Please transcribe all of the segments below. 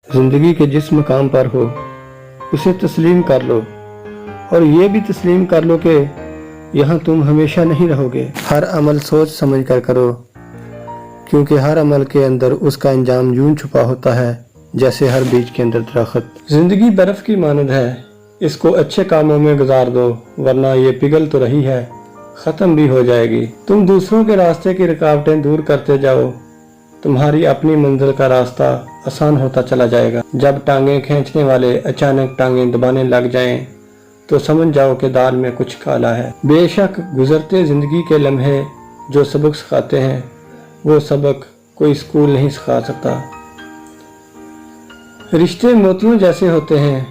जिंदगी के जिस मकाम पर हो उसे तस्लीम कर लो और ये भी तस्लीम कर लो कि यहाँ तुम हमेशा नहीं रहोगे। हर अमल सोच समझ कर करो, क्योंकि हर अमल के अंदर उसका अंजाम यूं छुपा होता है जैसे हर बीज के अंदर दरख्त। जिंदगी बर्फ की मानद है, इसको अच्छे कामों में गुजार दो, वरना ये पिघल तो रही है, खत्म भी हो जाएगी। तुम दूसरों के रास्ते की रुकावटें दूर करते जाओ, तुम्हारी अपनी मंजिल का रास्ता आसान होता चला जाएगा। जब टांगे खींचने वाले अचानक टांगे दबाने लग जाएं, तो समझ जाओ कि दाल में कुछ काला है। बेशक गुजरते जिंदगी के लम्हे जो सबक सिखाते हैं, वो सबक कोई स्कूल नहीं सिखा सकता। रिश्ते मोतियों जैसे होते हैं,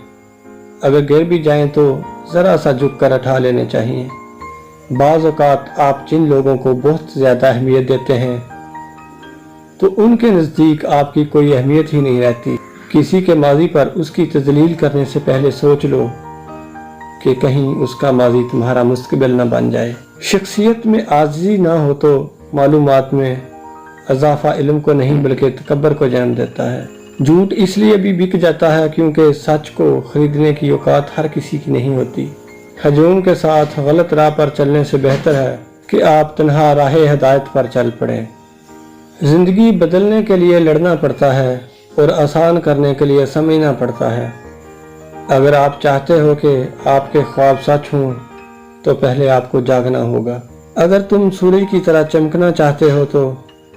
अगर गिर भी जाएं तो जरा सा झुक कर उठा लेने चाहिए। बाज़ औक़ात आप जिन लोगों को बहुत ज़्यादा अहमियत देते हैं, तो उनके नज़दीक आपकी कोई अहमियत ही नहीं रहती। किसी के माजी पर उसकी तजलील करने से पहले सोच लो कि कहीं उसका माजी तुम्हारा मुस्तकबिल न बन जाए। शख्सियत में आजिज़ी ना हो तो मालूमात में इजाफा इल्म को नहीं बल्कि तकब्बर को जन्म देता है। झूठ इसलिए भी बिक जाता है क्योंकि सच को खरीदने की औकात हर किसी की नहीं होती। हजूम के साथ गलत राह पर चलने से बेहतर है कि आप तन्हा राह हिदायत पर चल पड़े। जिंदगी बदलने के लिए लड़ना पड़ता है और आसान करने के लिए समझना पड़ता है। अगर आप चाहते हो कि आपके ख्वाब सच हों, तो पहले आपको जागना होगा। अगर तुम सूर्य की तरह चमकना चाहते हो, तो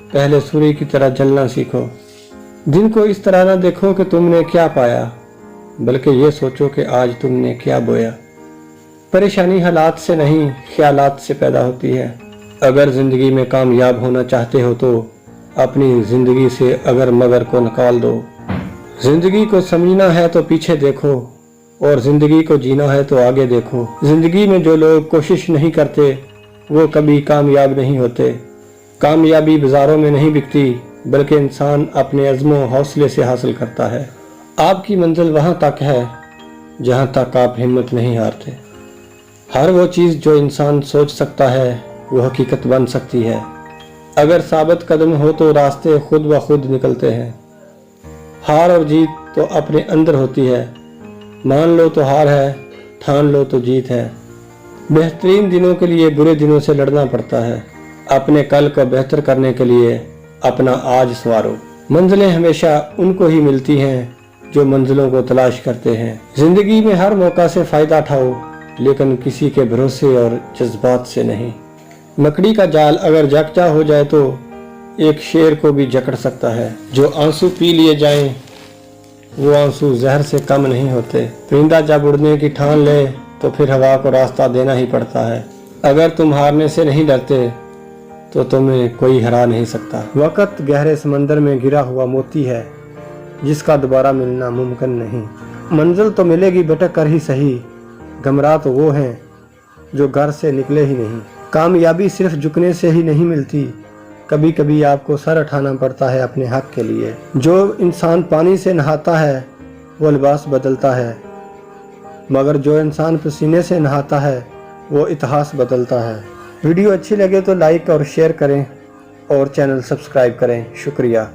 पहले सूर्य की तरह जलना सीखो। दिन को इस तरह न देखो कि तुमने क्या पाया, बल्कि ये सोचो कि आज तुमने क्या बोया। परेशानी हालात से नहीं, ख्यालात से पैदा होती है। अगर जिंदगी में कामयाब होना चाहते हो तो अपनी जिंदगी से अगर मगर को निकाल दो। जिंदगी को समझना है तो पीछे देखो, और जिंदगी को जीना है तो आगे देखो। जिंदगी में जो लोग कोशिश नहीं करते वो कभी कामयाब नहीं होते। कामयाबी बाजारों में नहीं बिकती, बल्कि इंसान अपने अज़्म हौसले से हासिल करता है। आपकी मंजिल वहाँ तक है जहाँ तक आप हिम्मत नहीं हारते। हर वो चीज़ जो इंसान सोच सकता है वो हकीकत बन सकती है। अगर साबित कदम हो तो रास्ते खुद ब खुद निकलते हैं। हार और जीत तो अपने अंदर होती है। मान लो तो हार है, ठान लो तो जीत है। बेहतरीन दिनों के लिए बुरे दिनों से लड़ना पड़ता है। अपने कल को बेहतर करने के लिए अपना आज संवारो। मंजिलें हमेशा उनको ही मिलती हैं जो मंजिलों को तलाश करते हैं। जिंदगी में हर मौका से फायदा उठाओ, लेकिन किसी के भरोसे और जज्बात से नहीं। लकड़ी का जाल अगर जकचा हो जाए तो एक शेर को भी जकड़ सकता है। जो आंसू पी लिए जाएं, वो आंसू जहर से कम नहीं होते। परिंदा जब उड़ने की ठान ले तो फिर हवा को रास्ता देना ही पड़ता है। अगर तुम हारने से नहीं डरते तो तुम्हें कोई हरा नहीं सकता। वक्त गहरे समंदर में गिरा हुआ मोती है जिसका दोबारा मिलना मुमकिन नहीं। मंजिल तो मिलेगी भटक कर ही सही, गमराह तो वो हैं जो घर से निकले ही नहीं। कामयाबी सिर्फ झुकने से ही नहीं मिलती, कभी कभी आपको सर उठाना पड़ता है अपने हक के लिए। जो इंसान पानी से नहाता है वो लिबास बदलता है, मगर जो इंसान पसीने से नहाता है वो इतिहास बदलता है। वीडियो अच्छी लगे तो लाइक और शेयर करें और चैनल सब्सक्राइब करें। शुक्रिया।